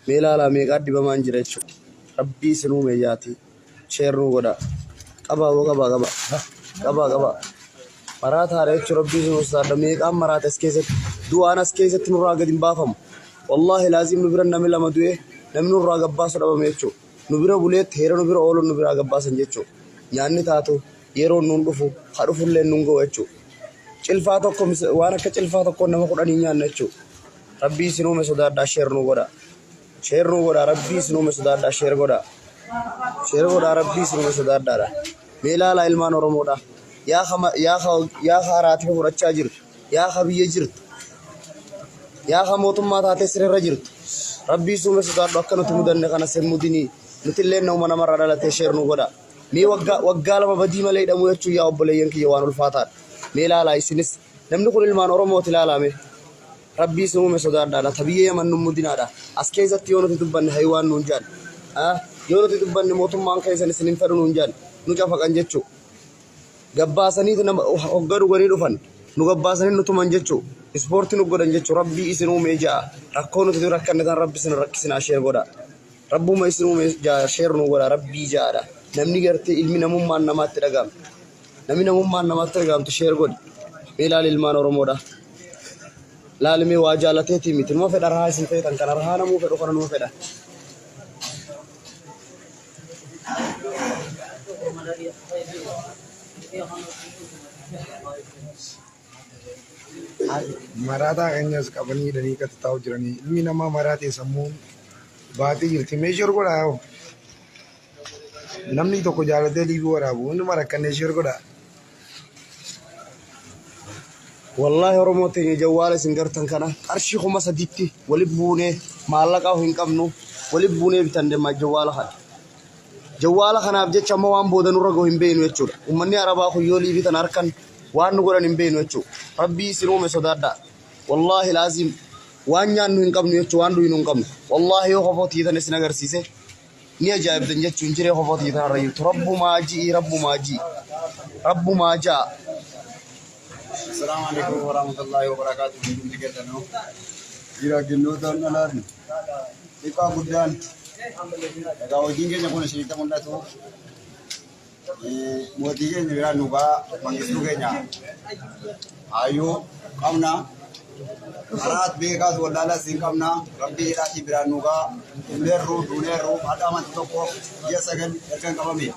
Mela la meeqa dibamaan jira jechuudha. Rabbii sinuu meeyyaati. Sheerruu godha. Qaba. Maraata haadha jechuun rabbii sinuu saadha meeqaan maraata as keessatti du'aan as keessatti nurraa gadi hin baafamu. Wallaahi laazim nu bira namni lama du'e namni nurraa gabbaasu dhabame jechuudha. Nu bira buleetti heera nu bira ooluun nu biraa gabbaasan jechuudha. Nyaanni taatu yeroo nuun dhufu haa dhufullee nuun ga'u jechuudha. Cilfaa tokko waan akka cilfaa tokko nama 10 nyaanna jechuudha. Rabbii sinuu sodaadhaa sheerruu godha. Sheerruu godha rabbii sinuu sodaadhaa sheer godha. Sheer godha rabbii sinuu sodaadhaadha. Meelaa la ilmaan Oromoodha. Yaa haaraati fudhachaa jirtu. Yaa biyya jirtu. Yaa mootummaa taatee sirra jirtu. Rabbii sinuu sodaadhaa akka nuti mudanne kana semmudinii nuti illee nama namarraa dhalatee sheerruu godha. Mee waggaa lama badii malee hidhamuu jechuun yaa obboleeyyan kiyya waan ulfaataadha. Meelaa la isinis namni kun ilmaan Oromooti ilaalame. Rabbii sinuu sodaadhaadha. Tabiyyee yaman nu mudinaadha. As keessatti yoo nuti dubbanne haywaan nuun jaan. Yoo nuti dubbanne mootummaan keessan isin hin fedhu nuun jaan. Nu cafaqan jechuu. Gabbaasaniiti nama hoggaa dhuganii dhufan. Nu gabbaasanii nu tuman jechuu. Ispoortii nu godhan jechuu. Rabbii isin uume ja'a. Rakkoo nuti rakkanne tan rabbi isin rakkisinaa sheer godha. Rabbuma isin uume ja'a sheer nu godha. Rabbii ja'adha. Namni gartee ilmi namummaan namaatti dhagaamtu. Namni namummaan namaatti dhagaamtu sheer godhi. Meelaal ilmaan Oromoodha. Laalmee waa jaalateetii miti. Numa fedha rahaa isin feetan kana rahaa namuu fedhu kana numa fedha. Maraata keenyas qabanii dhanii gadi taa'u jiranii ilmi namaa maraatee sammuun baatee jirti. Meeshaa godhaa namni tokko jaalatee liibii waraabu inni mara kanneen sheer godhaa. Wallahi Oromoo teenya jawwaala isin gartan kana qarshii 3,000 waliif buunee maallaqaa hin qabnu waliif buunee bitan deemaa jawwaala kana. Jawwaala kanaaf jecha amma waan booda nurra ga'u hin beeknu jechuudha. Uummanni Arabaa kun yoo liibii tan harkan waan nu godhan hin beeknu jechuudha. Rabbii isin uume sodaadhaa. Wallahi laazim waan nyaannu hin qabnu jechuudha waan dhuynu hin qabnu. Wallahi yoo qofootii tan isin agarsiise ni ajaa'ibdan jechuun jiree qofootii tan irra jirtu. Rabbumaa ja'a. Assalamualaikum warahmatullahi wabarakatuh. Jira ginnoota nalaan dhiqaa guddaan egaa hojiin keenya kun isinitti mul'atu mootii keenya biraa nuugaa mangistuu keenya hayyuu qabna karaat beekaas wallaalaas hin qabna rabbii hidhaatii biraa nuugaa duuneerru haadha amantii tokko 9 ergan qabame.